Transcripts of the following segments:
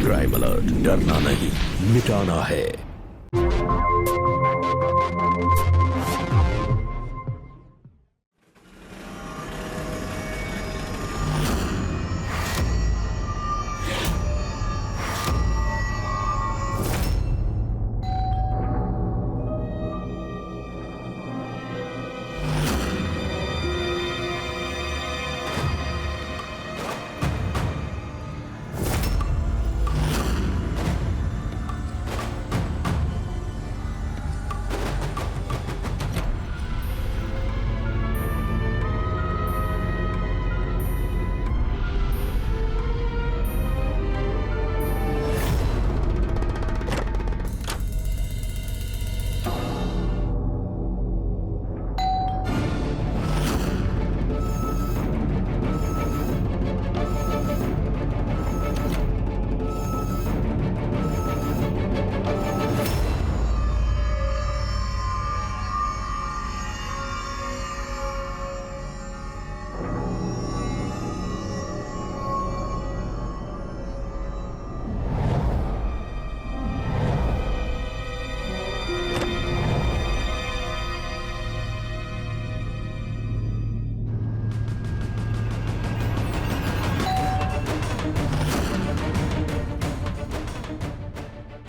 Crime alert, डरना नहीं, मिटाना है।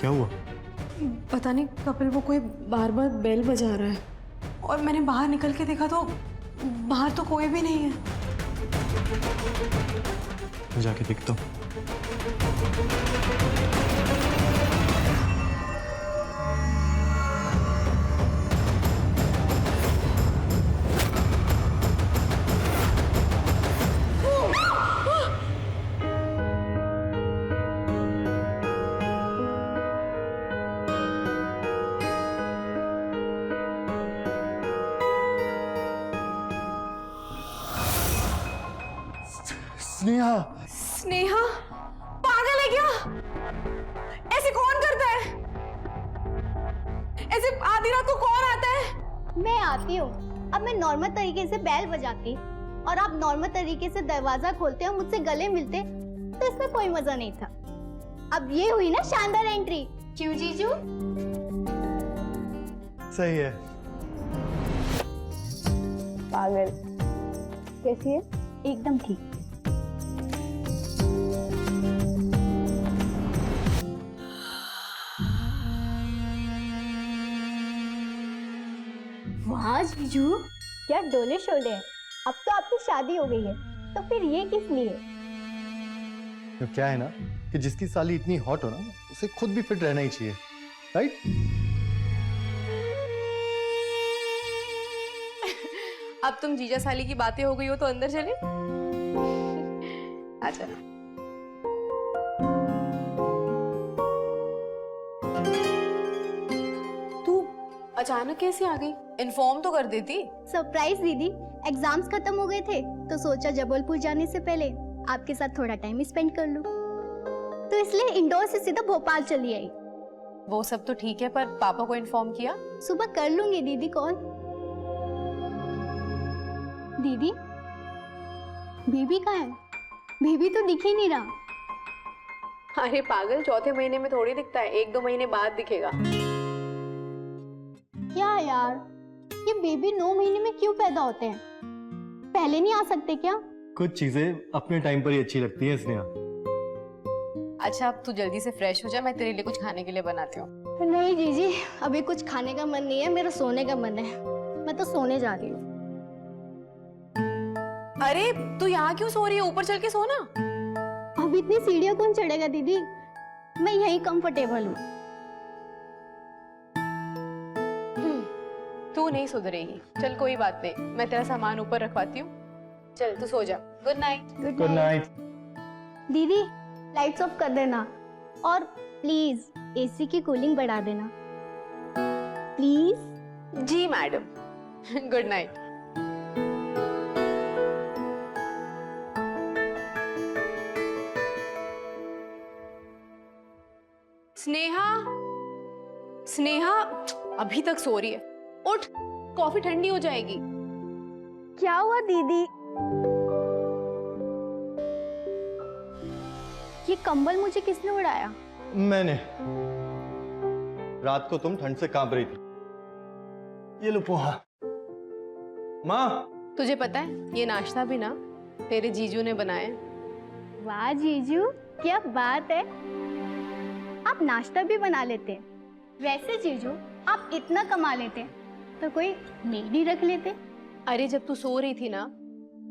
क्या हुआ? पता नहीं कपिल, वो कोई बार बार बेल बजा रहा है और मैंने बाहर निकल के देखा तो बाहर तो कोई भी नहीं है। मैं जाके देखता हूँ। स्नेहा! स्नेहा पागल है क्या? ऐसे कौन करता है? ऐसे आधी रात को कौन आता है? मैं आती हूँ। अब मैं नॉर्मल तरीके से बेल बजाती और आप नॉर्मल तरीके से दरवाजा खोलते और मुझसे गले मिलते तो इसमें कोई मजा नहीं था। अब ये हुई ना शानदार एंट्री, क्यों जीजू? सही है। पागल। कैसी है? एकदम ठीक। वाह जीजू, क्या डोले शोले हैं। अब तो आपकी शादी हो गई है, तो फिर ये किस लिए? तो क्या है ना कि जिसकी साली इतनी हॉट हो ना, उसे खुद भी फिट रहना ही चाहिए, राइट? अब तुम जीजा साली की बातें हो गई हो तो अंदर चले। अच्छा। तू अचानक कैसे आ गई? इन्फॉर्म तो कर देती। सरप्राइज दीदी, एग्जाम्स खत्म हो गए थे तो सोचा जबलपुर जाने से पहले आपके साथ थोड़ा टाइम स्पेंड कर लूं, तो इसलिए इंदौर से सीधा भोपाल चली आई। वो सब तो ठीक है, पर पापा को इन्फॉर्म किया? सुबह कर लूंगी दीदी कॉल। दीदी, बेबी कहाँ है? बेबी तो दिख ही नहीं रहा। अरे पागल, चौथे महीने में थोड़ी दिखता है, 1-2 महीने बाद दिखेगा। क्या यार, ये बेबी 9 महीने में क्यों पैदा होते हैं? पहले नहीं आ सकते क्या? कुछ चीजें अपने टाइम पर ही अच्छी लगती हैं स्नेहा। अच्छा, अब तू जल्दी से फ्रेश हो जा, मैं तेरे लिए कुछ खाने के लिए बनाती हूँ। नहीं जीजी, अभी कुछ खाने का मन नहीं है, मेरा सोने का मन है। मैं तो सोने जा रही हूँ। अरे तू यहाँ क्यों सो रही है? ऊपर चल के सो ना। अब इतनी सीढ़ियाँ कौन चढ़ेगा दीदी? मैं यहीं कंफर्टेबल हूँ। तू नहीं सुधरेगी। चल कोई बात नहीं, मैं तेरा सामान ऊपर रखवाती हूँ। चल तू सो जा। Good night. Good night. दीदी, लाइट्स ऑफ कर देना और प्लीज एसी की कूलिंग बढ़ा देना, प्लीज। जी madam. Good night. Sneha, Sneha अभी तक सो रही है। उठ, कॉफी ठंडी हो जाएगी। क्या हुआ दीदी? ये कंबल मुझे किसने उड़ाया? मैंने। रात को तुम ठंड से कांप रही थी। ये लो पोहा। माँ, तुझे पता है ये नाश्ता भी ना तेरे जीजू ने बनाया है। वाह जीजू, क्या बात है। आप नाश्ता भी बना लेते हैं। वैसे जीजू, आप इतना कमा लेते तो कोई मेड ही रख लेते। अरे जब तू सो रही थी ना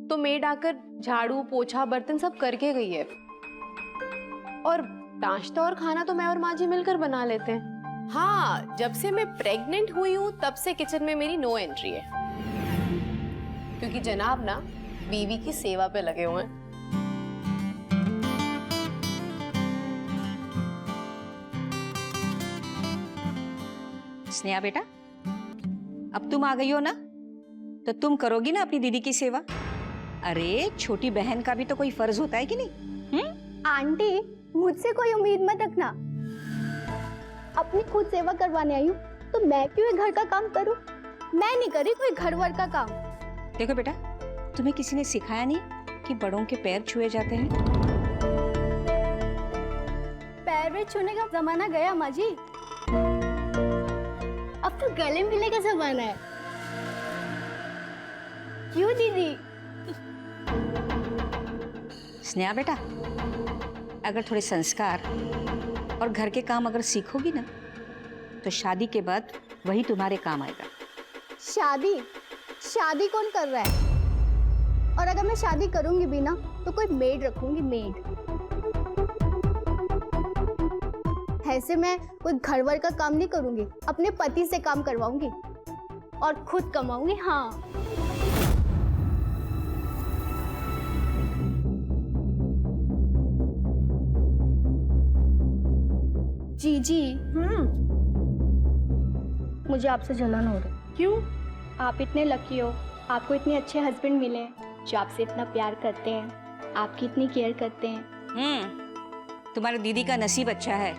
तो मेड आकर झाड़ू पोछा बर्तन सब करके गई है, और नाश्ता और खाना तो मैं और माँ जी मिलकर बना लेते हैं। हाँ, जब से मैं प्रेग्नेंट हुई हूँ तब से किचन में मेरी नो एंट्री है, क्योंकि जनाब ना बीवी की सेवा पे लगे हुए हैं। स्नेहा बेटा, अब तुम आ गई हो ना, तो तुम करोगी ना अपनी दीदी की सेवा। अरे छोटी बहन का भी तो कोई फर्ज होता है कि नहीं? आंटी, मुझसे कोई उम्मीद मत रखना। अपनी खुद सेवा करवाने आई हूँ तो मैं क्यों घर का काम करूँ? मैं नहीं करी कोई घर वर का काम। देखो बेटा, तुम्हें किसी ने सिखाया नहीं कि बड़ों के पैर छुए जाते हैं? पैर में छूने का जमाना गया माँ जी, अब तो गले मिलने का जमाना है। क्यों दीदी? स्नेहा बेटा, अगर थोड़े संस्कार और घर के काम अगर सीखोगी ना, तो शादी के बाद वही तुम्हारे काम आएगा। शादी? शादी कौन कर रहा है? और अगर मैं शादी करूंगी भी ना तो कोई मेड रखूंगी, मेड। ऐसे मैं कोई घर वर का काम नहीं करूंगी, अपने पति से काम करवाऊंगी और खुद कमाऊंगी। हाँ, जी मुझे आपसे जलन हो रही। क्यों? आप इतने लकी हो, आपको इतने अच्छे हस्बैंड मिले हैं जो आपसे इतना प्यार करते हैं, आपकी इतनी केयर करते हैं। तुम्हारी दीदी का नसीब अच्छा है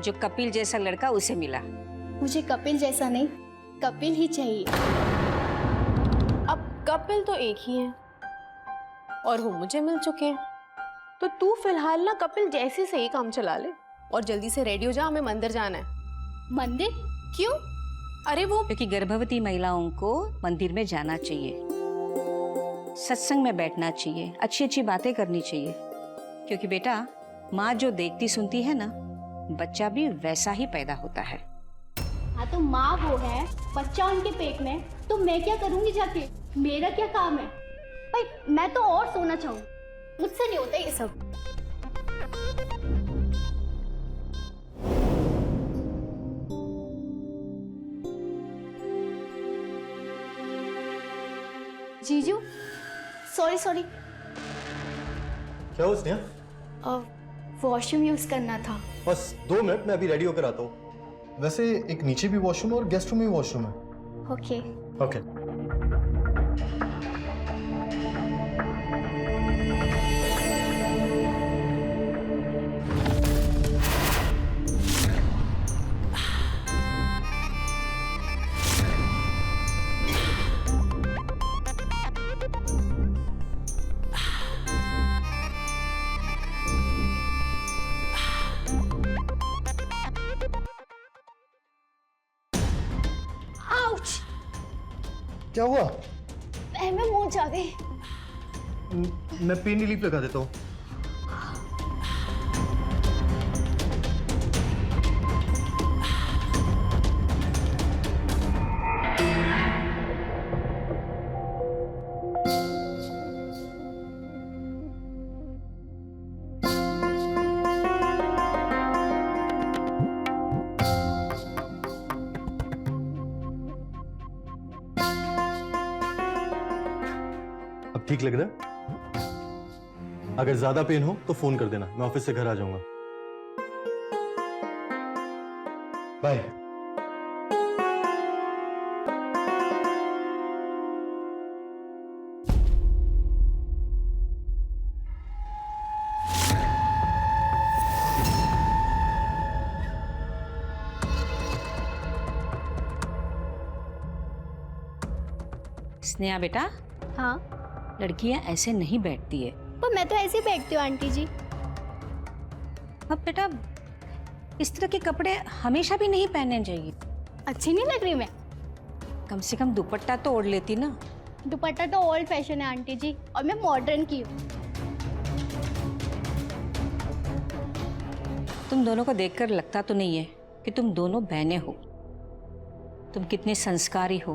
जो कपिल जैसा लड़का उसे मिला। मुझे कपिल जैसा नहीं, कपिल ही चाहिए। अब कपिल तो एक ही है और वो मुझे मिल चुके हैं, तो तू फिलहाल ना कपिल जैसे से ही काम चला ले और जल्दी से रेडी हो जा, हमें मंदिर जाना है। मंदिर? क्यों? अरे वो क्योंकि गर्भवती महिलाओं को मंदिर में जाना चाहिए, सत्संग में बैठना चाहिए, अच्छी अच्छी बातें करनी चाहिए। क्योंकि बेटा, माँ जो देखती सुनती है ना, बच्चा भी वैसा ही पैदा होता है। हाँ, तो माँ वो है, बच्चा उनके पेट में, तो मैं क्या करूंगी जाके? मेरा क्या काम है भाई? मैं तो और सोना चाहूँ, मुझसे नहीं होता ये सब। जीजू, सॉरी। क्या हुआ स्नेहा? वॉशरूम यूज करना था। बस 2 मिनट, मैं अभी रेडी होकर आता हूँ। वैसे एक नीचे भी वॉशरूम है और गेस्ट रूम में भी वॉशरूम है। ओके। ओके। क्या हुआ? पैर में मोच आ गई। मैं पेन रिलीफ लगा देता हूँ। अब ठीक लग रहा है? अगर ज्यादा पेन हो तो फोन कर देना, मैं ऑफिस से घर आ जाऊंगा। बाय। स्नेहा बेटा, हाँ, लड़कियां ऐसे नहीं बैठती है। पर मैं तो ऐसे ही बैठती हूँ आंटी जी। अब बेटा इस तरह के कपड़े हमेशा भी नहीं पहनने चाहिए। अच्छी नहीं लग रही मैं? कम से कम दुपट्टा तो ओढ़ लेती ना। दुपट्टा तो ओल्ड फैशन है आंटी जी, और मैं मॉडर्न की हूँ। तुम दोनों को देखकर लगता तो नहीं है कि तुम दोनों बहनें हो। तुम कितने संस्कारी हो,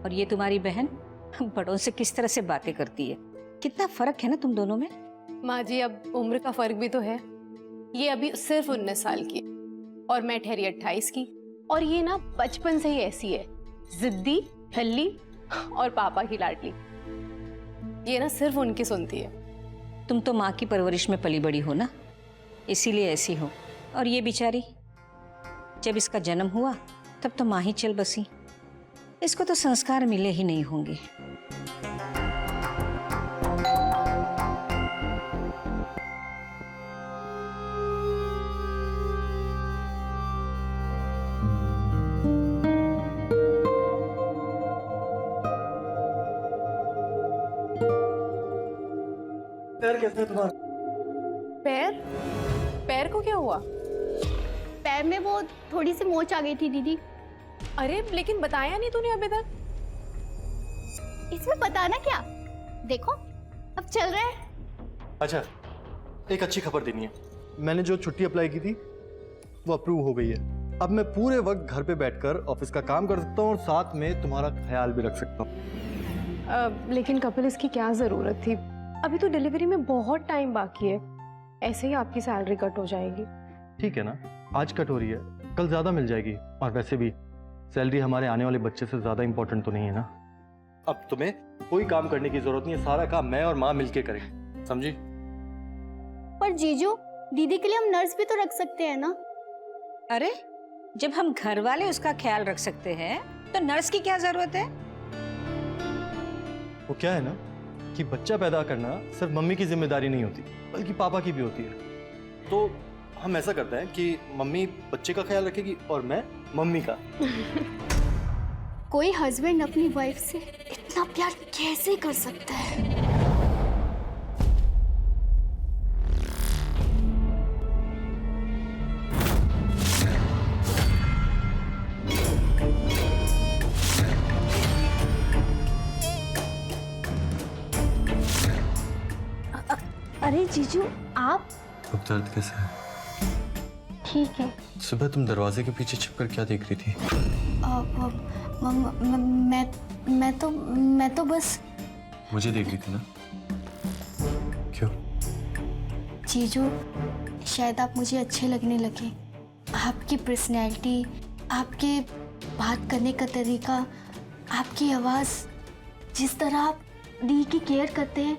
और ये तुम्हारी बहन बड़ों से किस तरह से बातें करती है। कितना फर्क है ना तुम दोनों में। माँ जी अब उम्र का फर्क भी तो है। ये अभी सिर्फ 19 साल की है और मैं ठहरी 28 की। और ये ना बचपन से ही ऐसी है, जिद्दी, हल्ली और पापा की लाडली। ये ना सिर्फ उनकी सुनती है। तुम तो माँ की परवरिश में पली बड़ी हो ना, इसीलिए ऐसी हो। और ये बेचारी जब इसका जन्म हुआ तब तो माँ ही चल बसी। इसको तो संस्कार मिले ही नहीं होंगे। पैर कैसे है तुम्हारा? पैर? पैर को क्या हुआ? पैर में वो थोड़ी सी मोच आ गई थी दीदी। अरे लेकिन बताया नहीं तूने अभी तक। इसमें बताना क्या, देखो अब चल रहा है। अच्छा, एक अच्छी खबर देनी है। मैंने जो छुट्टी अप्लाई की थी वो अप्रूव हो गई है। अब मैं पूरे वक्त घर पे बैठकर ऑफिस का काम कर सकता हूँ और साथ में तुम्हारा ख्याल भी रख सकता हूँ। लेकिन कपिल इसकी क्या जरूरत थी? अभी तो डिलीवरी में बहुत टाइम बाकी है। ऐसे ही आपकी सैलरी कट हो जाएगी। ठीक है ना, आज कट हो रही है, कल ज्यादा मिल जाएगी। और वैसे भी सैलरी हमारे आने वाले बच्चे से ज्यादा इंपॉर्टेंट तो नहीं है ना। अब तुम्हें कोई काम करने की जरूरत नहीं है, सारा काम मैं और माँ मिलके करेंगे, समझी? पर जीजू, दीदी के लिए हम नर्स भी तो रख सकते हैं ना। अरे जब हम घर वाले उसका ख्याल रख सकते हैं तो नर्स की क्या जरूरत है? वो क्या है ना कि बच्चा पैदा करना सिर्फ मम्मी की जिम्मेदारी नहीं होती, बल्कि पापा की भी होती है। तो हम ऐसा करते हैं कि मम्मी बच्चे का ख्याल रखेगी और मैं मम्मी का। कोई हस्बैंड अपनी वाइफ से इतना प्यार कैसे कर सकता है? अरे जीजू आप? अब दर्द कैसा है? ठीक है। सुबह तुम दरवाजे के पीछे छिपकर क्या देख रही थी? मैं तो बस। मुझे देख रही थी ना? क्यों? जीजू शायद आप मुझे अच्छे लगने लगे। आपकी पर्सनैलिटी, आपके बात करने का तरीका, आपकी आवाज़, जिस तरह आप दी की केयर करते हैं।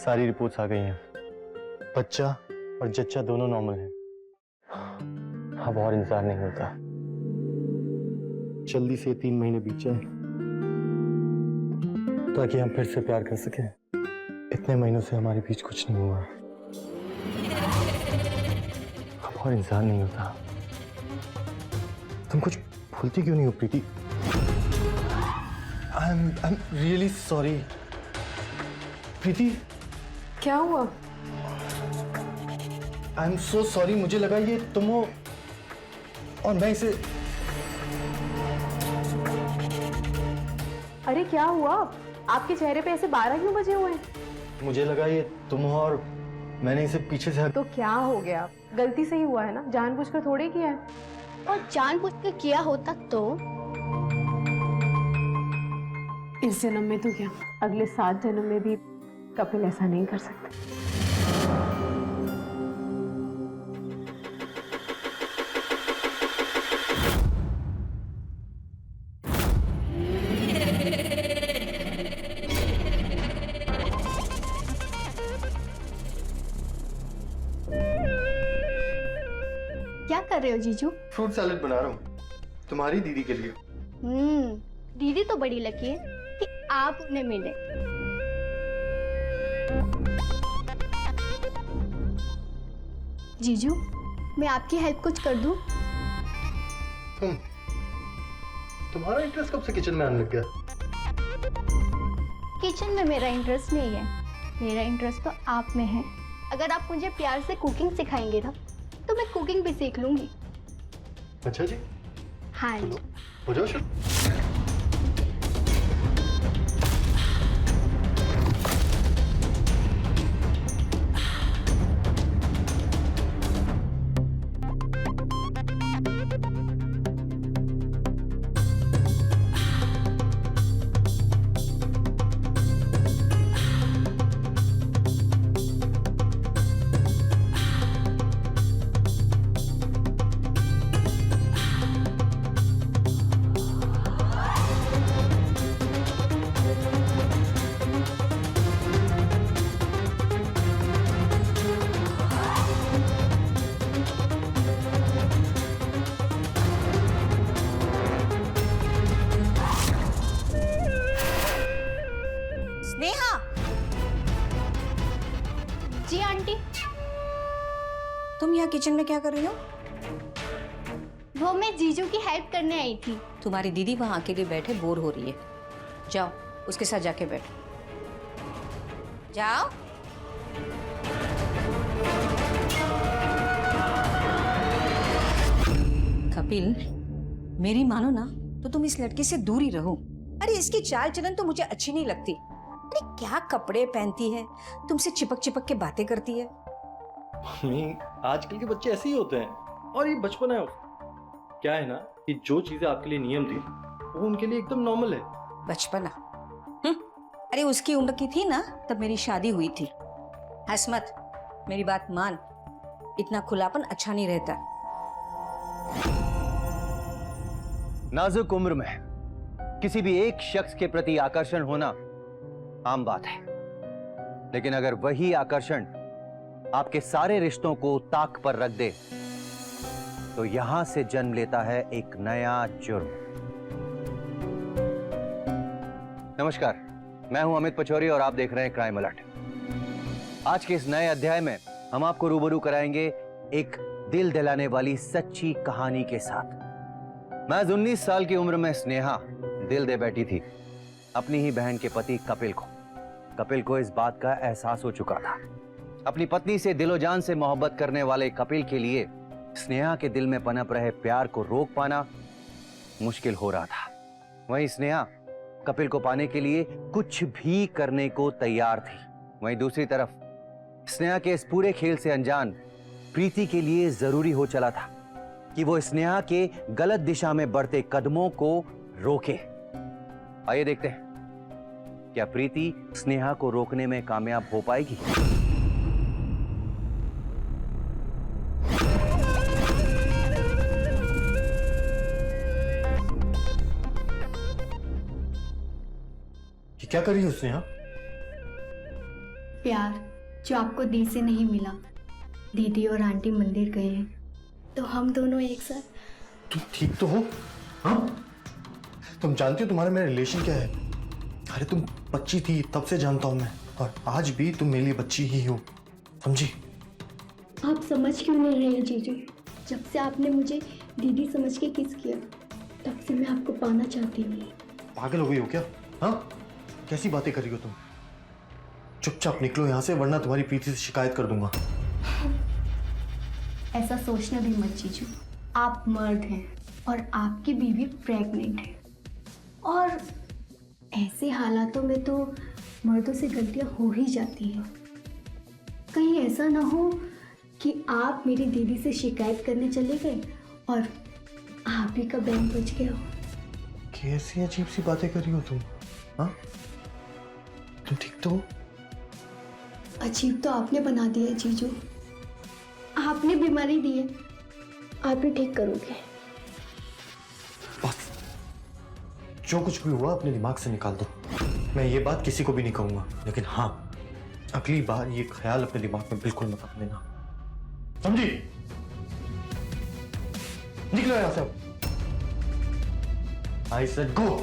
सारी रिपोर्ट्स आ गई हैं। बच्चा और जच्चा दोनों नॉर्मल हैं। अब और इंतजार नहीं होता, जल्दी से 3 महीने बीत जाए ताकि हम फिर से प्यार कर सकें। इतने महीनों से हमारे बीच कुछ नहीं हुआ, अब और इंतजार नहीं होता। तुम कुछ भूलती क्यों नहीं हो प्रीति? I'm really sorry प्रीति। क्या हुआ? I'm so sorry, मुझे लगा ये तुम हो और मैं इसे। अरे क्या हुआ? आपके चेहरे पे ऐसे 12 क्यों बजे हुए हैं? मुझे लगा ये तुम हो और मैंने इसे पीछे से तो क्या हो गया? गलती से ही हुआ है ना, जानबूझकर थोड़ी किया है। और जानबूझ के किया होता तो इस जन्म में तो क्या, अगले 7 जन्म में भी कपिल ऐसा नहीं कर सकता। क्या कर रहे हो जीजू? फ्रूट सैलेड बना रहा हूँ तुम्हारी दीदी के लिए। दीदी तो बड़ी लकी है कि आप उन्हें मिले। जीजू, मैं आपकी हेल्प कुछ कर दूं? तुम्हारा इंटरेस्ट कब से किचन में आने लग गया? किचन में मेरा इंटरेस्ट नहीं है, मेरा इंटरेस्ट तो आप में है। अगर आप मुझे प्यार से कुकिंग सिखाएंगे ना तो मैं कुकिंग भी सीख लूंगी। अच्छा जी, हाँ जी। हो जाओ शुरू। स्नेहा, जी आंटी। तुम यहाँ किचन में क्या कर रही हो? वो मैं जीजू की हेल्प करने आई थी। तुम्हारी दीदी वहां अकेले बैठे बोर हो रही है, जाओ उसके साथ जाके बैठो। जाओ। कपिल, मेरी मानो ना तो तुम इस लड़की से दूर ही रहो। अरे इसकी चाल चलन तो मुझे अच्छी नहीं लगती। अरे क्या कपड़े पहनती है, तुमसे चिपक चिपक के बातें करती है। मम्मी, आजकल के बच्चे ऐसे ही होते हैं और ये बचपन है। क्या है ना कि जो चीजें आपके लिए नियम थी वो उनके लिए एकदम नॉर्मल है। बचपना? अरे उसकी उम्र की थी ना तब मेरी शादी हुई थी। हंस मत, मेरी बात मान, इतना खुलापन अच्छा नहीं रहता। नाजुक उम्र में किसी भी एक शख्स के प्रति आकर्षण होना आम बात है, लेकिन अगर वही आकर्षण आपके सारे रिश्तों को ताक पर रख दे तो यहां से जन्म लेता है एक नया जुर्म। नमस्कार, मैं हूं अमित पचौरी और आप देख रहे हैं क्राइम अलर्ट। आज के इस नए अध्याय में हम आपको रूबरू कराएंगे एक दिल दिलाने वाली सच्ची कहानी के साथ। महज 19 साल की उम्र में स्नेहा दिल दे बैठी थी अपनी ही बहन के पति कपिल को। कपिल को इस बात का एहसास हो चुका था। अपनी पत्नी से दिलो जान से मोहब्बत करने वाले कपिल के लिए स्नेहा के दिल में पनप रहे प्यार को रोक पाना मुश्किल हो रहा था। वहीं स्नेहा कपिल को पाने के लिए कुछ भी करने को तैयार थी। वहीं दूसरी तरफ स्नेहा के इस पूरे खेल से अनजान प्रीति के लिए जरूरी हो चला था कि वो स्नेहा के गलत दिशा में बढ़ते कदमों को रोके। आइए देखते हैं क्या प्रीति स्नेहा को रोकने में कामयाब हो पाएगी। ये क्या कर रही हो स्नेहा? प्यार जो आपको दी से नहीं मिला। दीदी और आंटी मंदिर गए हैं तो हम दोनों एक साथ। तुम ठीक तो हो? हाँ, तुम जानती हो तुम्हारा मेरा रिलेशन क्या है? अरे तुम बच्ची थी तब से जानता हूं मैं, और आज भी तुम मेरे लिए बच्ची ही हो, समझी? आप समझ क्यों नहीं रहे जीजू? जब से आपने मुझे दीदी समझ के किस किया तब से मैं आपको पाना चाहती हूँ। पागल हो गई हो क्या? हाँ, कैसी बातें कर रही हो तुम? चुपचाप निकलो यहाँ से, वरना तुम्हारी प्रीति से शिकायत कर दूंगा। ऐसा सोचना भी मत जीजू। आप मर्द हैं और आपकी बीवी प्रेग्नेंट है, और ऐसे हालातों में तो मर्दों से गलतियां हो ही जाती हैं। कहीं ऐसा ना हो कि आप मेरी दीदी से शिकायत करने चले गए और आप ही का बैंड बच गया हो। कैसी अजीब सी बातें कर रही हो तुम? हाँ, तुम ठीक तो हो? अजीब तो आपने बना दिया जीजू। आपने बीमारी दी है, आप ही ठीक करोगे। बस, जो कुछ भी हुआ अपने दिमाग से निकाल दो। मैं ये बात किसी को भी नहीं कहूंगा, लेकिन हाँ, अगली बार ये ख्याल अपने दिमाग में बिल्कुल मत आने देना, समझी? निकलो यहां से। I said go.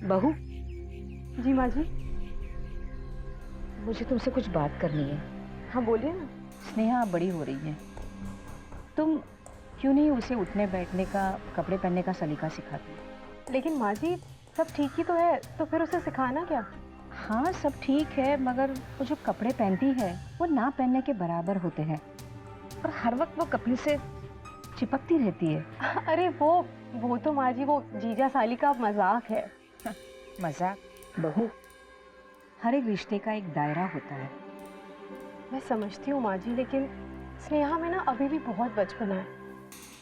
बहू, जी माँ जी। मुझे तुमसे कुछ बात करनी है। हाँ बोलिए ना। स्नेहा अब बड़ी हो रही है, तुम क्यों नहीं उसे उठने बैठने का, कपड़े पहनने का सलीका सिखाती? लेकिन माँ जी सब ठीक ही तो है, तो फिर उसे सिखाना क्या? हाँ सब ठीक है, मगर वो जो कपड़े पहनती है वो ना पहनने के बराबर होते हैं, और हर वक्त वो कपड़े से चिपकती रहती है। अरे वो तो माँ जी वो जीजा साली का मजाक है। मजाक? बहू, हर एक रिश्ते का एक दायरा होता है। मैं समझती हूँ माँ जी, लेकिन स्नेहा में ना अभी भी बहुत बचपना है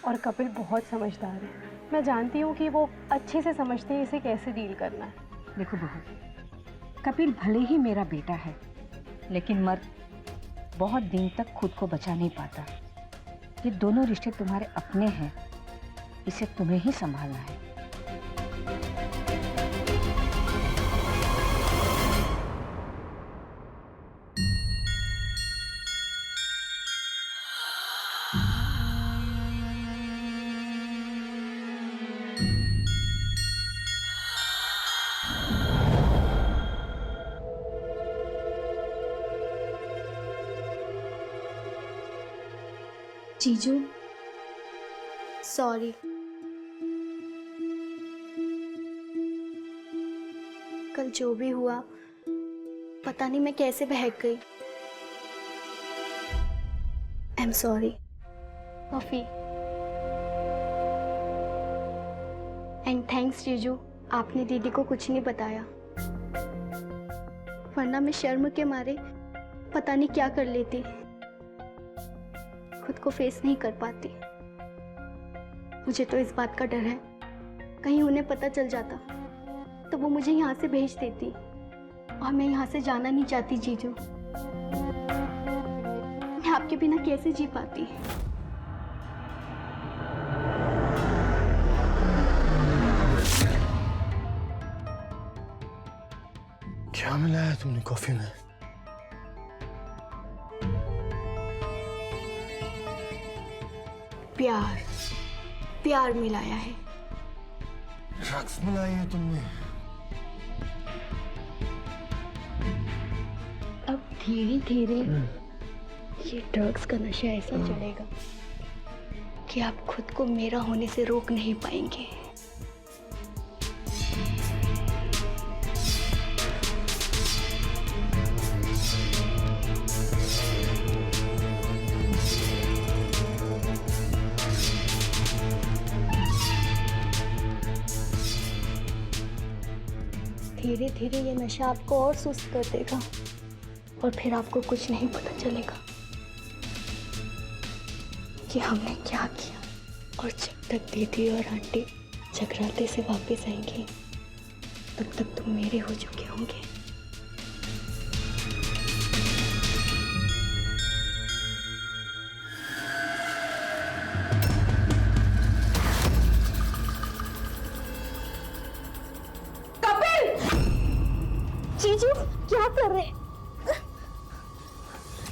और कपिल बहुत समझदार है। मैं जानती हूँ कि वो अच्छे से समझते हैं इसे कैसे डील करना है। देखो बहू, कपिल भले ही मेरा बेटा है, लेकिन मर्द बहुत दिन तक खुद को बचा नहीं पाता। ये दोनों रिश्ते तुम्हारे अपने हैं, इसे तुम्हें ही संभालना है। जीजू सॉरी। कल जो भी हुआ पता नहीं मैं कैसे बहक गई। I am sorry. Coffee. And thanks जीजू, आपने दीदी को कुछ नहीं बताया, वरना मैं शर्म के मारे पता नहीं क्या कर लेती, खुद को फेस नहीं कर पाती। मुझे तो इस बात का डर है, कहीं उन्हें पता चल जाता तो वो मुझे यहाँ से भेज देती, और मैं यहाँ से जाना नहीं चाहती जीजू। मैं आपके बिना कैसे जी पाती? क्या मिलाया तुमने कॉफी में? प्यार, प्यार मिलाया है। ड्रग्स मिलाई है तुमने? अब धीरे धीरे ये ड्रग्स का नशा ऐसा चलेगा कि आप खुद को मेरा होने से रोक नहीं पाएंगे। धीरे धीरे ये नशा आपको और सुस्त कर देगा, और फिर आपको कुछ नहीं पता चलेगा कि हमने क्या किया। और जब तक दीदी और आंटी जगराते से वापस आएंगे तब तक तुम मेरे हो चुके होंगे। जीजू क्या कर रहे हैं?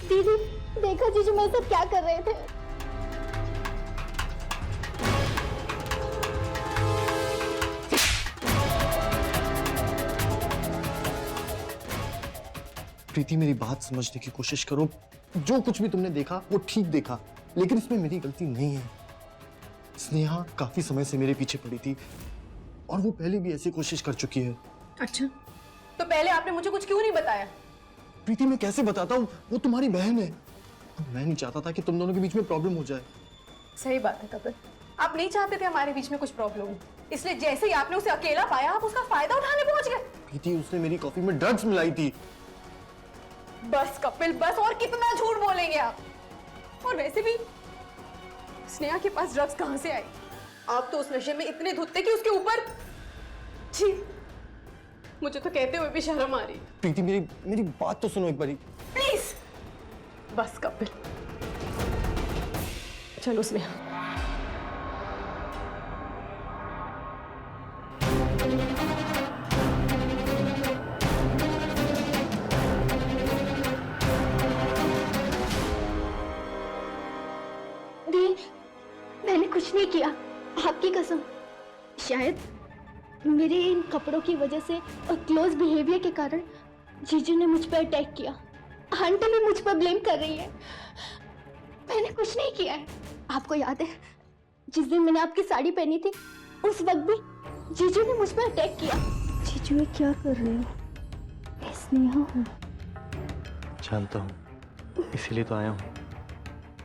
दीदी देखा जीजू मेरे साथ क्या कर रहे थे? प्रीति मेरी बात समझने की कोशिश करो। जो कुछ भी तुमने देखा वो ठीक देखा, लेकिन इसमें मेरी गलती नहीं है। स्नेहा काफी समय से मेरे पीछे पड़ी थी और वो पहले भी ऐसी कोशिश कर चुकी है। अच्छा, तो पहले आपने मुझे कुछ क्यों नहीं बताया? प्रीति मैं कैसे बताता हूँ, वो तुम्हारी बहन है। मैं नहीं चाहता था कि तुम दोनों के बीच में प्रॉब्लम हो जाए। सही बात है कपिल, आप नहीं चाहते थे हमारे बीच में कुछ प्रॉब्लम हो, इसलिए जैसे ही आपने उसे अकेला पाया आप उसका फायदा उठाने पहुंच गए। प्रीति उसने मेरी कॉफी में ड्रग्स मिलाई थी। बस कपिल बस, और कितना झूठ बोलेंगे आप? और वैसे भी स्नेहा के पास ड्रग्स कहां से आई? आप तो उस नशे में इतने धुत थे कि उसके ऊपर। छी, मुझे तो कहते हुए भी शर्म आ रही है। प्रीति मेरी बात तो सुनो एक बारी। प्लीज बस कपिल, चलो स्नेहा। मैंने कुछ नहीं किया, आपकी कसम। शायद मेरे इन कपड़ों की वजह से और क्लोज बिहेवियर के कारण जीजू ने मुझ पर अटैक किया। आंटी भी मुझ पर ब्लेम कर रही है। मैंने कुछ नहीं किया है। आपको याद है जिस दिन मैंने आपकी साड़ी पहनी थी, उस वक्त भी जीजू ने मुझ पर अटैक किया। जीजू ये क्या कर रहे हो? मैं स्नेहा हूँ। जानता हूँ, इसीलिए तो आया हूँ।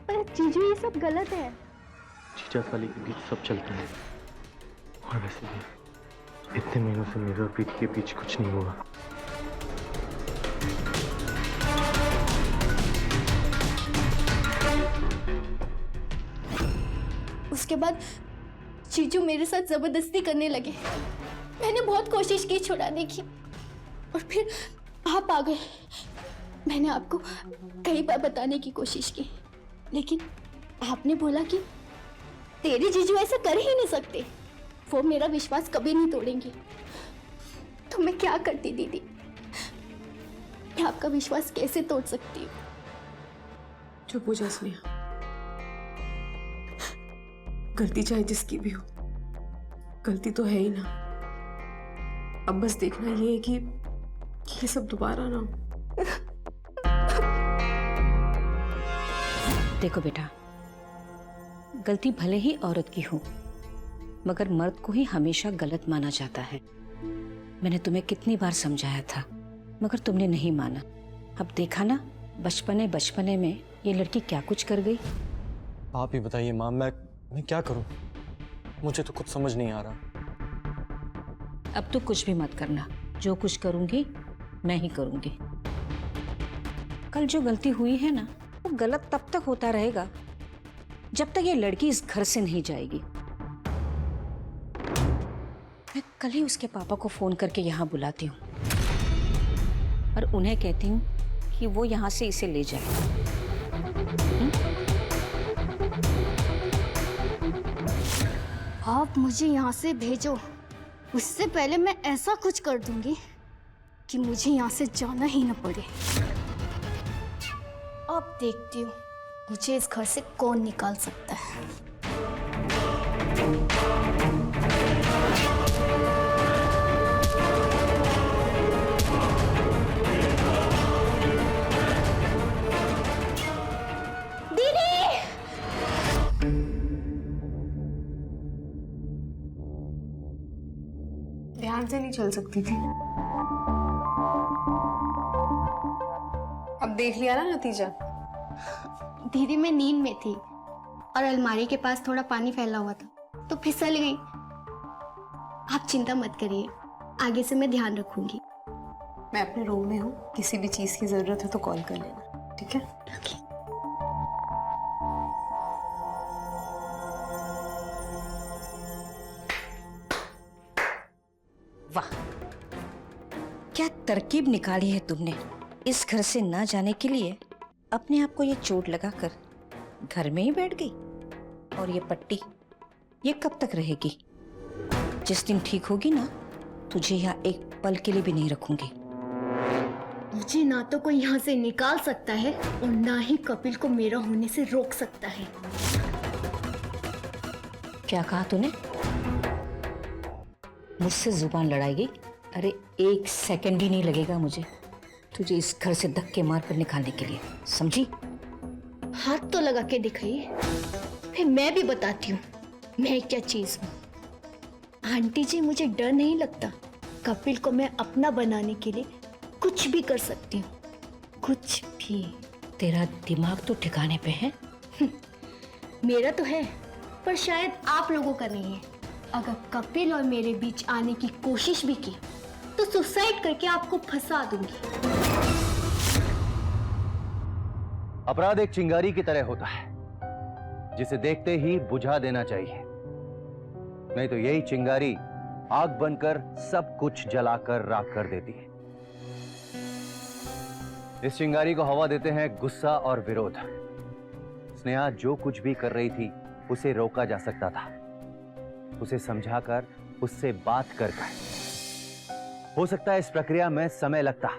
पर जीजू ये सब गलत है। जीजा साली के बीच सब चलता है, और वैसे भी इतने महीनों से मेरे और प्रीति के बीच कुछ नहीं हुआ। उसके बाद जीजू मेरे साथ जबरदस्ती करने लगे। मैंने बहुत कोशिश की छुड़ाने की, और फिर आप आ गए। मैंने आपको कई बार बताने की कोशिश की, लेकिन आपने बोला कि तेरे जीजू ऐसा कर ही नहीं सकते, वो मेरा विश्वास कभी नहीं तोड़ेंगे। तो मैं क्या करती दीदी? मैं आपका विश्वास कैसे तोड़ सकती हूँ? चुप हो जा स्नेहा, गलती चाहे जिसकी भी हो, गलती तो है ही ना। अब बस देखना ये है कि ये सब दोबारा ना हो। देखो बेटा, गलती भले ही औरत की हो, मगर मर्द को ही हमेशा गलत माना जाता है। मैंने तुम्हें कितनी बार समझाया था, मगर तुमने नहीं माना। अब देखा ना, बचपने में ये लड़की क्या कुछ कर गई। आप ही बताइए माँ, मैं क्या करूं? मुझे तो कुछ समझ नहीं आ रहा। अब तो कुछ भी मत करना, जो कुछ करूंगी मैं ही करूंगी। कल जो गलती हुई है ना, वो गलत तब तक होता रहेगा जब तक ये लड़की इस घर से नहीं जाएगी। मैं कल ही उसके पापा को फोन करके यहाँ बुलाती हूँ और उन्हें कहती हूँ कि वो यहाँ से इसे ले जाए। आप मुझे यहाँ से भेजो, उससे पहले मैं ऐसा कुछ कर दूंगी कि मुझे यहाँ से जाना ही न पड़े। अब देखती हूँ मुझे इस घर से कौन निकाल सकता है। दीदी! ध्यान से नहीं चल सकती थी। अब देख लिया ना नतीजा। दीदी मैं नींद में थी और अलमारी के पास थोड़ा पानी फैला हुआ था तो फिसल गई। आप चिंता मत करिए, आगे से मैं ध्यान रखूंगी। मैं अपने रूम में हूँ, किसी भी चीज की जरूरत है तो कॉल कर लेना, ठीक है? ओके। तरकीब निकाली है तुमने इस घर से ना जाने के लिए। अपने आप को ये चोट लगाकर घर में ही बैठ गई। और ये पट्टी ये कब तक रहेगी? जिस दिन ठीक होगी ना, तुझे यहाँ एक पल के लिए भी नहीं रखूंगी। मुझे ना तो कोई यहाँ से निकाल सकता है और ना ही कपिल को मेरा होने से रोक सकता है। क्या कहा तूने? मुझसे जुबान लड़ाएगी? अरे 1 सेकंड भी नहीं लगेगा मुझे तुझे इस घर से धक्के मार कर निकालने के लिए, समझी? हाथ तो लगा के दिखाइए, फिर मैं भी बताती हूँ मैं क्या चीज हूँ। आंटी जी, मुझे डर नहीं लगता। कपिल को मैं अपना बनाने के लिए कुछ भी कर सकती हूँ, कुछ भी। तेरा दिमाग तो ठिकाने पे है। मेरा तो है, पर शायद आप लोगों का नहीं है। अगर कपिल और मेरे बीच आने की कोशिश भी की तो सुसाइड करके आपको फंसा दूंगी। अपराध एक चिंगारी की तरह होता है जिसे देखते ही बुझा देना चाहिए, नहीं तो यही चिंगारी आग बनकर सब कुछ जलाकर राख कर देती है। इस चिंगारी को हवा देते हैं गुस्सा और विरोध। स्नेहा जो कुछ भी कर रही थी उसे रोका जा सकता था, उसे समझाकर, उससे बात कर। हो सकता है इस प्रक्रिया में समय लगता,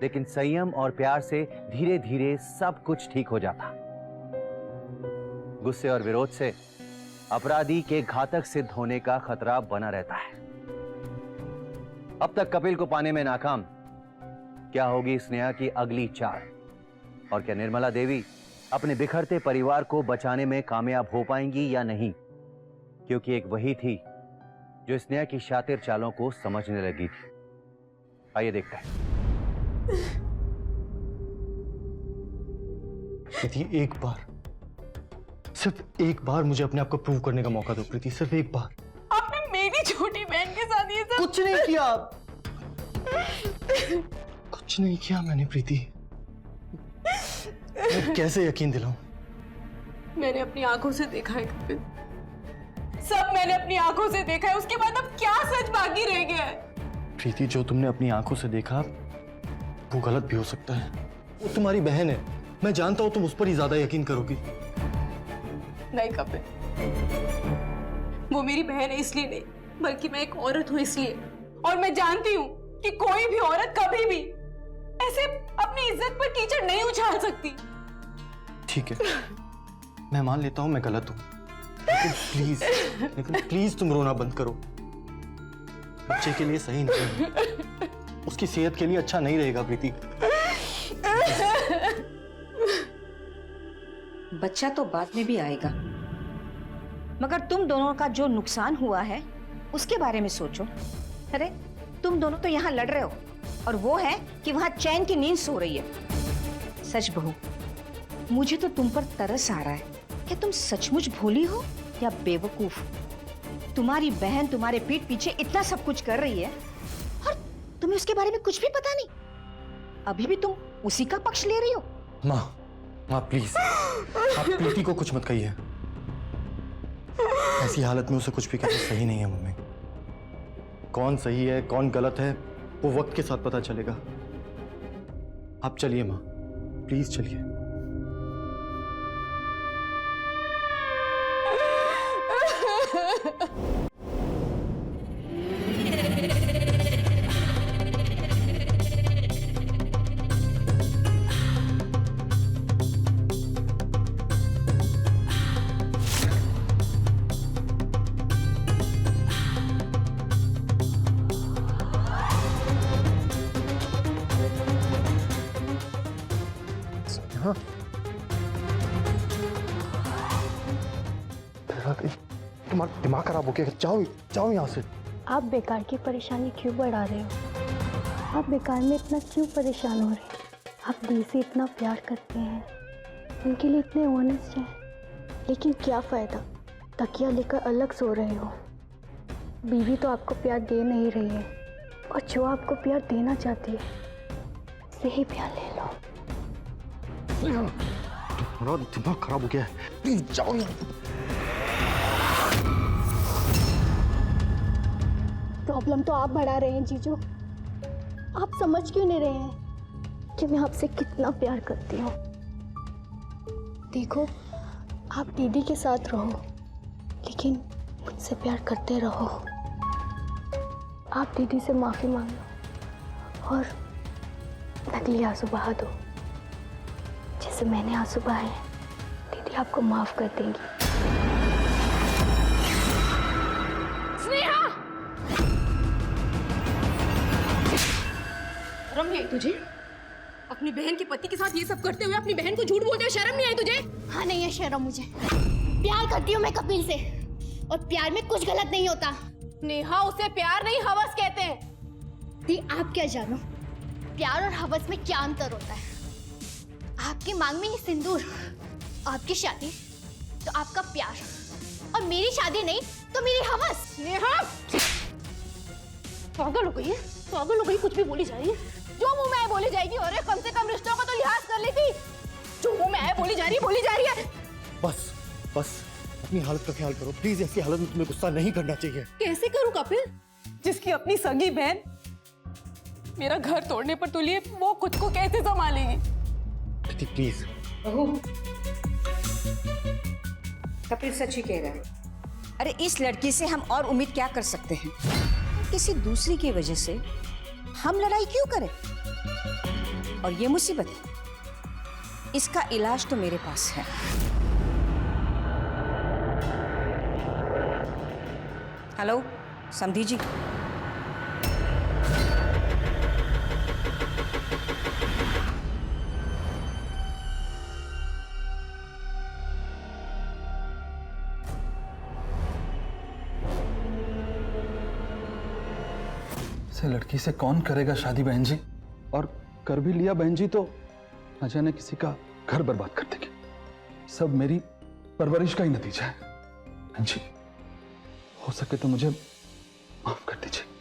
लेकिन संयम और प्यार से धीरे धीरे सब कुछ ठीक हो जाता। गुस्से और विरोध से अपराधी के घातक सिद्ध होने का खतरा बना रहता है। अब तक कपिल को पाने में नाकाम, क्या होगी स्नेहा की अगली चाल? और क्या निर्मला देवी अपने बिखरते परिवार को बचाने में कामयाब हो पाएंगी या नहीं? क्योंकि एक वही थी जो स्नेहा की शातिर चालों को समझने लगी थी। आइए देखते हैं। प्रीति, एक बार, सिर्फ एक बार मुझे अपने आप को प्रूव करने का मौका दो प्रीति, सिर्फ एक बार। आपने मेरी छोटी बहन के साथ ये सब कुछ नहीं किया, कुछ नहीं किया मैंने प्रीति। मैं कैसे यकीन दिलाऊं? मैंने अपनी आंखों से देखा है कपिल, सब मैंने अपनी आंखों से देखा है। उसके बाद अब क्या सच बाकी रह गया है? प्रीति, जो तुमने अपनी आंखों से देखा वो गलत भी हो सकता है। वो तुम्हारी बहन है, मैं जानता हूं तुम उस पर ही ज्यादा यकीन करोगी। नहीं कपिल, वो मेरी बहन है इसलिए नहीं, बल्कि मैं एक औरत हूं इसलिए। और मैं जानती हूं कि कोई भी औरत कभी भी ऐसे अपनी इज्जत पर कीचड़ नहीं उछाल सकती। ठीक है, मैं मान लेता हूं मैं गलत हूं, लेकिन प्लीज तुम रोना बंद करो। बच्चे के लिए सही नहीं है, उसकी सेहत के लिए अच्छा नहीं रहेगा प्रीति। बच्चा तो बाद में भी आएगा, मगर तुम दोनों का जो नुकसान हुआ है उसके बारे में सोचो। अरे तुम दोनों तो यहाँ लड़ रहे हो और वो है कि वहां चैन की नींद सो रही है। सच बहू, मुझे तो तुम पर तरस आ रहा है। क्या तुम सचमुच भोली हो या बेवकूफ? तुम्हारी बहन तुम्हारे पीठ पीछे इतना सब कुछ कर रही है और तुम्हें उसके बारे में कुछ भी पता नहीं। अभी भी तुम उसी का पक्ष ले रही हो। माँ प्लीज, आप प्रीति को कुछ मत कहिए। ऐसी हालत में उसे कुछ भी कहना सही नहीं है मम्मी। कौन सही है कौन गलत है वो वक्त के साथ पता चलेगा। आप चलिए माँ, प्लीज चलिए। हाँ, तुम्हारा दिमाग खराब हो गया, जाओ यहाँ से। आप बेकार की परेशानी क्यों बढ़ा रहे हो? आप बेकार में इतना क्यों परेशान हो रहे हैं? आप दिल से इतना प्यार करते हैं, उनके लिए इतने ऑनेस्ट हैं, लेकिन क्या फ़ायदा? तकिया लेकर अलग सो रहे हो। बीवी तो आपको प्यार दे नहीं रही है, और जो आपको प्यार देना चाहती है उसे ही प्यार ले लो। तुम्हारा दिमाग खराब हो गया है, प्लीज जाओ यहाँ। प्रॉब्लम तो आप बढ़ा रहे हैं जीजू। आप समझ क्यों नहीं रहे हैं कि मैं आपसे कितना प्यार करती हूँ? देखो, आप दीदी के साथ रहो, लेकिन मुझसे प्यार करते रहो। आप दीदी से माफी मांग लो और नकली आंसू बहा दो। जैसे मैंने आंसू बहाए हैं, दीदी आपको माफ कर देंगी। स्नेहा! शर्म नहीं आई तुझे? अपनी बहन के पति के साथ ये सब करते हुए अपनी बहन को झूठ बोलते हुए शर्म नहीं आई तुझे? हाँ, नहीं है शर्म मुझे। प्यार करती हूँ मैं कपिल से, और प्यार में कुछ गलत नहीं होता। नेहा, उसे प्यार नहीं हवस कहते हैं। दी, आप क्या जानो प्यार और हवस में क्या अंतर होता है? आपकी मांग में ये सिंदूर, आपकी शादी तो आपका प्यार, और मेरी शादी नहीं तो मेरी हवस। नेहा! पागल हो गई है, पागल हो गई, कुछ भी बोली जा रही है। जो मुंह में आए बोली जाएगी। और कम से कम रिश्तों का तो लिहाज कर लेती। जो मुंह में आए बोली जा रही है। बस बस, अपनी हालत का ख्याल करो प्लीज। ऐसी हालत में तुम्हें गुस्सा नहीं करना चाहिए। कैसे करूं कपिल, जिसकी अपनी सगी बहन मेरा घर तोड़ने पर तुली है, वो खुद को कैसे संभालेगी? प्रीति प्लीज। कपिल सच ही कह रहा है। अरे इस लड़की से हम और उम्मीद क्या कर सकते हैं? किसी दूसरी की वजह से हम लड़ाई क्यों करें? और ये मुसीबत, इसका इलाज तो मेरे पास है। हेलो समधी जी, से लड़की से कौन करेगा शादी बहन जी? और कर भी लिया बहन जी तो न जाने किसी का घर बर्बाद कर देगी। सब मेरी परवरिश का ही नतीजा है। बहन जी, हो सके तो मुझे माफ कर दीजिए।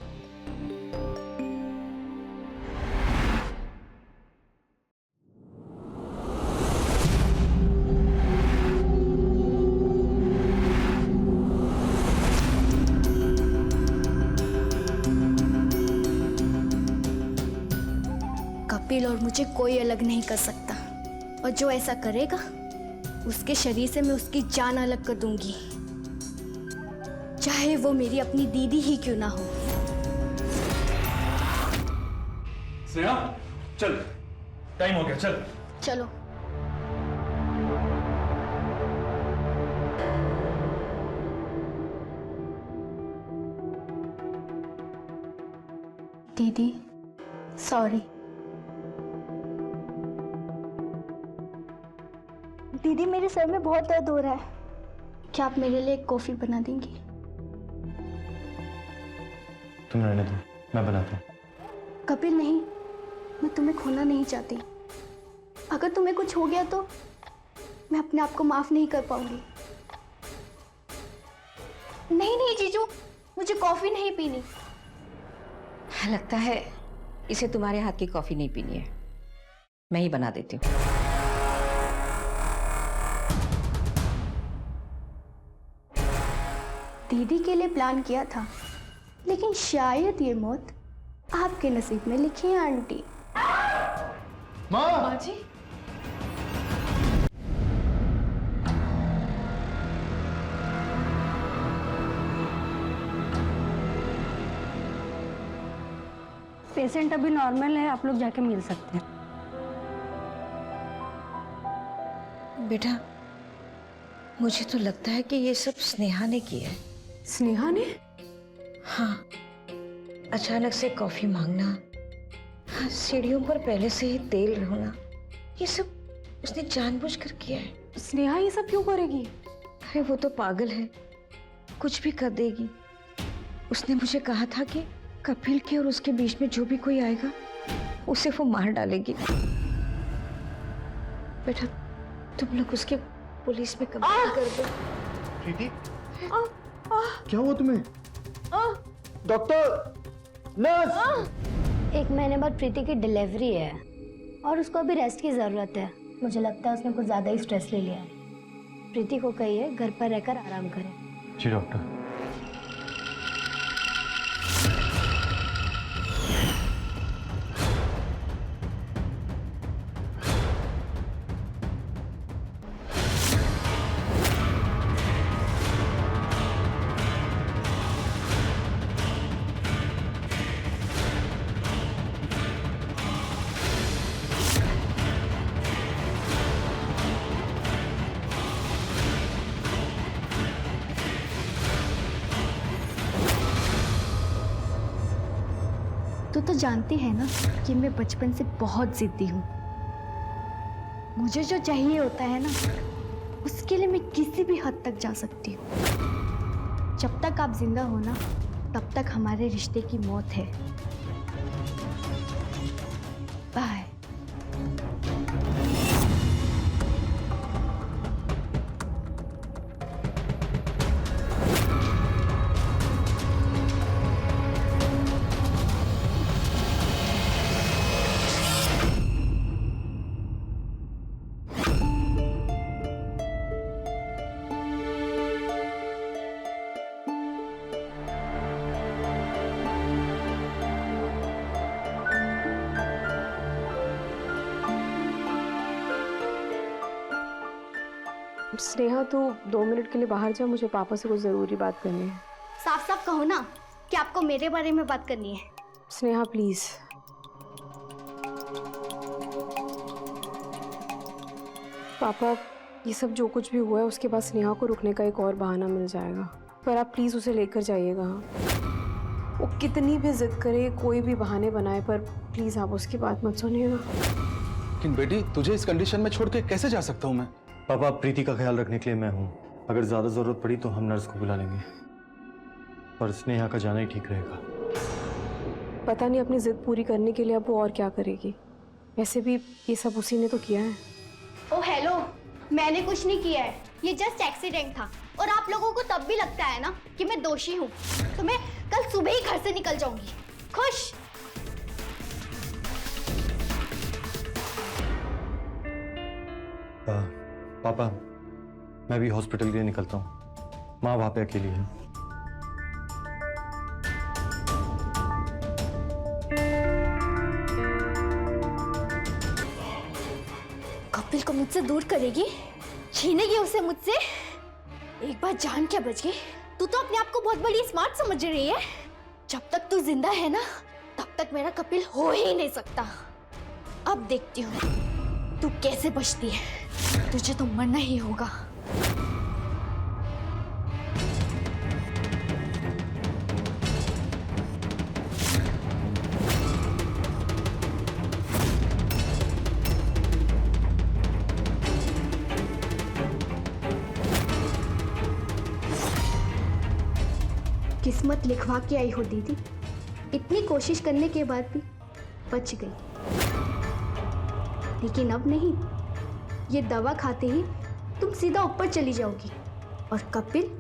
कपिल और मुझे कोई अलग नहीं कर सकता, और जो ऐसा करेगा उसके शरीर से मैं उसकी जान अलग कर दूंगी, चाहे वो मेरी अपनी दीदी ही क्यों ना हो। स्नेहा चल, टाइम हो गया, चल। चलो। दीदी सॉरी। दीदी, मेरे सर में बहुत दर्द हो रहा है, क्या आप मेरे लिए एक कॉफी बना देंगी? तुम रहने दो, मैं बनाता हूँ। कपिल नहीं, मैं तुम्हें खोना नहीं चाहती। अगर तुम्हें कुछ हो गया तो मैं अपने आप को माफ नहीं कर पाऊंगी। नहीं नहीं जीजू, मुझे कॉफी नहीं पीनी। लगता है इसे तुम्हारे हाथ की कॉफी नहीं पीनी है, मैं ही बना देती हूँ। दीदी के लिए प्लान किया था, लेकिन शायद ये मौत आपके नसीब में लिखी है आंटी। माँ जी, पेशेंट अभी नॉर्मल है, आप लोग जाके मिल सकते हैं। बेटा, मुझे तो लगता है कि ये सब स्नेहा ने किया है। स्नेहा ने? हाँ, अचानक से कॉफी मांगना, हाँ, सीढ़ियों पर पहले से ही तेल होना, ये सब उसने जानबूझकर किया है। स्नेहा ये सब क्यों करेगी? अरे वो तो पागल है, कुछ भी कर देगी। उसने मुझे कहा था कि कपिल के और उसके बीच में जो भी कोई आएगा उसे वो मार डालेगी। बेटा, तुम लोग उसके पुलिस में कंप्लेंट कर दो। प्रीति, क्या हुआ तुम्हें? Doctor, nurse. 1 महीने बाद प्रीति की डिलीवरी है और उसको अभी रेस्ट की जरूरत है। मुझे लगता है उसने कुछ ज्यादा ही स्ट्रेस ले लिया है। प्रीति को कहिए घर पर रहकर आराम करे। जी डॉक्टर। तो जानते हैं ना कि मैं बचपन से बहुत जिद्दी हूँ। मुझे जो चाहिए होता है ना, उसके लिए मैं किसी भी हद तक जा सकती हूँ। जब तक आप जिंदा हो ना, तब तक हमारे रिश्ते की मौत है। बाय। स्नेहा, तू 2 मिनट के लिए बाहर जा, मुझे पापा से कुछ ज़रूरी बात करनी है। साफ साफ कहो ना कि आपको मेरे बारे में बात करनी है। स्नेहा प्लीज़। पापा, ये सब जो कुछ भी हुआ है उसके बाद स्नेहा को रुकने का एक और बहाना मिल जाएगा, पर आप प्लीज़ उसे लेकर जाइएगा। वो कितनी भी जिद करे, कोई भी बहाने बनाए, पर प्लीज़ आप उसकी बात मत सुनिएगा। लेकिन बेटी, तुझे इस कंडीशन में छोड़ के कैसे जा सकता हूँ मैं? पापा, प्रीति का ख्याल रखने के लिए मैं हूँ। अगर ज्यादा जरूरत पड़ी तो हम नर्स को बुला लेंगे, पर स्नेहा का जाना ही ठीक रहेगा। पता नहीं अपनी जिद पूरी करने के लिए अब वो और क्या करेगी। वैसे भी ये सब उसी ने तो किया है। ओ हेलो, मैंने कुछ नहीं किया है, ये जस्ट एक्सीडेंट था। और आप लोगों को तब भी लगता है ना कि मैं दोषी हूँ, तो मैं कल सुबह ही घर से निकल जाऊंगी। खुश? पापा, मैं भी हॉस्पिटल के लिए निकलता हूँ। माँ वहां पे अकेली है। कपिल को मुझसे दूर करेगी, छीनेगी उसे मुझसे। एक बार जान क्या बच गई। तू तो अपने आप को बहुत बड़ी स्मार्ट समझ रही है। जब तक तू जिंदा है ना, तब तक मेरा कपिल हो ही नहीं सकता। अब देखती हूँ तू कैसे बचती है। तुझे तो मरना ही होगा। किस्मत लिखवा के आई हो दीदी। इतनी कोशिश करने के बाद भी बच गई। लेकिन अब नहीं, ये दवा खाते ही तुम सीधा ऊपर चली जाओगी और कपिल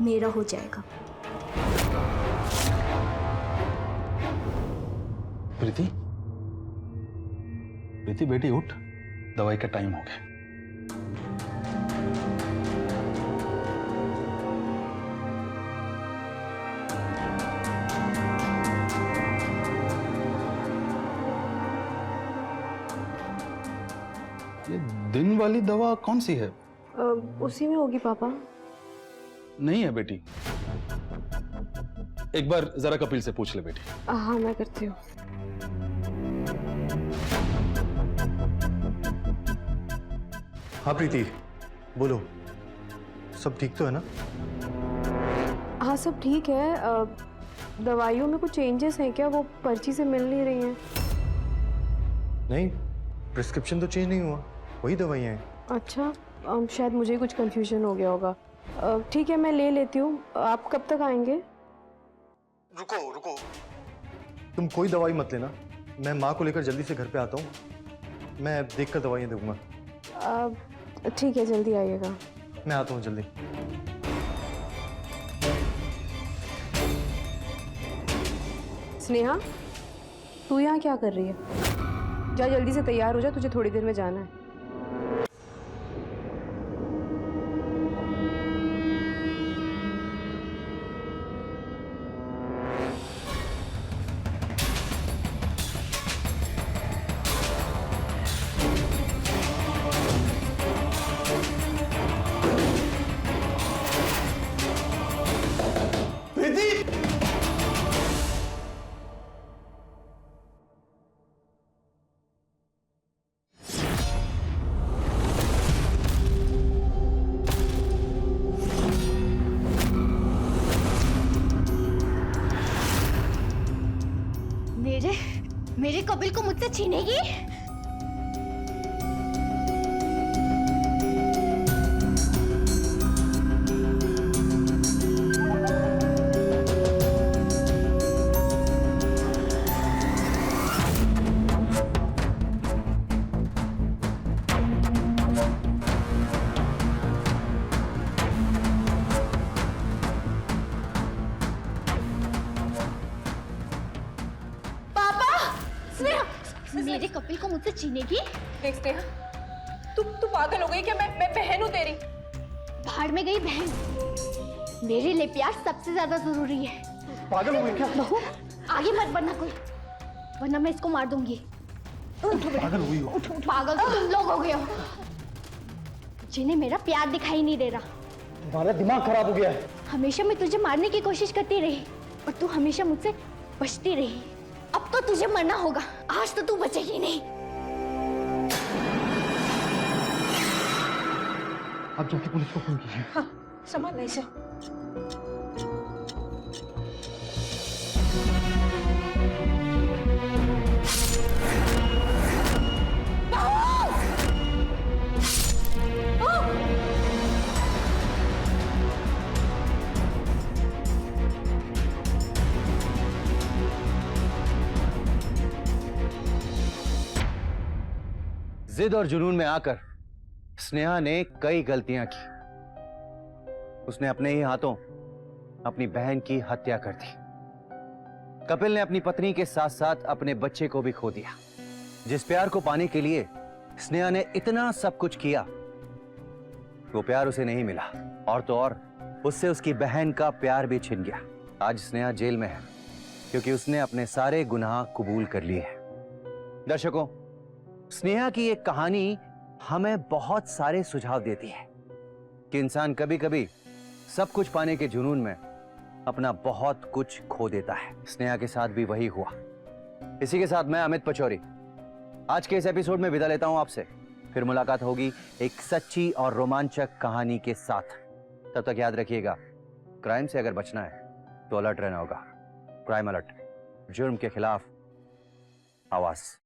मेरा हो जाएगा। प्रीति, प्रीति बेटी उठ, दवाई का टाइम हो गया। ये दिन वाली दवा कौन सी है? उसी में होगी पापा। नहीं है बेटी, एक बार जरा कपिल से पूछ ले बेटी। हाँ, मैं करती हूँ। हाँ प्रीति, बोलो, सब ठीक तो है ना? हाँ, सब ठीक है। दवाइयों में कुछ चेंजेस हैं क्या? वो पर्ची से मिल नहीं रही हैं। नहीं, प्रिस्क्रिप्शन तो चेंज नहीं हुआ, वही दवाइयाँ हैं। अच्छा, शायद मुझे कुछ कंफ्यूजन हो गया होगा। ठीक है, मैं ले लेती हूँ। आप कब तक आएंगे? रुको रुको, तुम कोई दवाई मत लेना, मैं माँ को लेकर जल्दी से घर पे आता हूँ। मैं देखकर दवाइयाँ दूंगा। ठीक है, जल्दी आइएगा। मैं आता हूँ जल्दी। स्नेहा, तू यहाँ क्या कर रही है? जा जल्दी से तैयार हो जा, तुझे थोड़ी देर में जाना है। मेरे कपिल को मुझसे छीनेगी? मेरे कपिल को मुझसे छीनेगी? देखते हैं। तू पागल हो गई क्या? मैं बहन हूँ तेरी। भाड़ में गई बहन। मेरे लिए प्यार सबसे ज्यादा जरूरी है। पागल हो गई क्या? बहू आगे मत बढ़ना कोई, वरना मैं इसको मार दूंगी। पागल हुई हो? पागल तो तुम लोग हो गए हो, जिन्हें मेरा प्यार दिखाई नहीं दे रहा। तुम्हारा दिमाग खराब हो गया है। हमेशा मैं तुझे मारने की कोशिश करती रही और तू हमेशा मुझसे बचती रही। अब तो तुझे मरना होगा, आज तो तू बचेगी नहीं। अब जाके पुलिस को फोन कीजिए। हाँ, संभाल इसे। जिद और जुनून में आकर स्नेहा ने कई गलतियां की। उसने अपने ही हाथों अपनी बहन की हत्या कर दी। कपिल ने अपनी पत्नी के साथ साथ अपने बच्चे को भी खो दिया। जिस प्यार को पाने के लिए स्नेहा ने इतना सब कुछ किया, वो प्यार उसे नहीं मिला, और तो और उससे उसकी बहन का प्यार भी छिन गया। आज स्नेहा जेल में है क्योंकि उसने अपने सारे गुनाह कबूल कर लिए हैं। दर्शकों, स्नेहा की एक कहानी हमें बहुत सारे सुझाव देती है कि इंसान कभी कभी सब कुछ पाने के जुनून में अपना बहुत कुछ खो देता है। स्नेहा के साथ भी वही हुआ। इसी के साथ मैं अमित पचौरी आज के इस एपिसोड में विदा लेता हूं आपसे। फिर मुलाकात होगी एक सच्ची और रोमांचक कहानी के साथ। तब तक याद रखिएगा, क्राइम से अगर बचना है तो अलर्ट रहना होगा। क्राइम अलर्ट, जुर्म के खिलाफ आवाज।